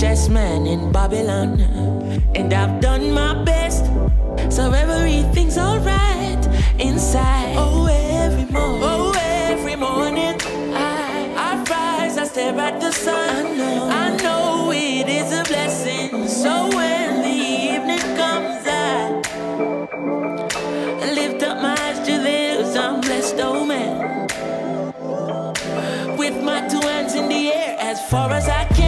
richest man in Babylon. And I've done my best, so everything's alright inside. Oh, every morning I rise, I stare at the sun. I know it is a blessing. So when the evening comes, I lift up my eyes to the hills. I'm blessed, oh man. With my two hands in the air, as far as I can.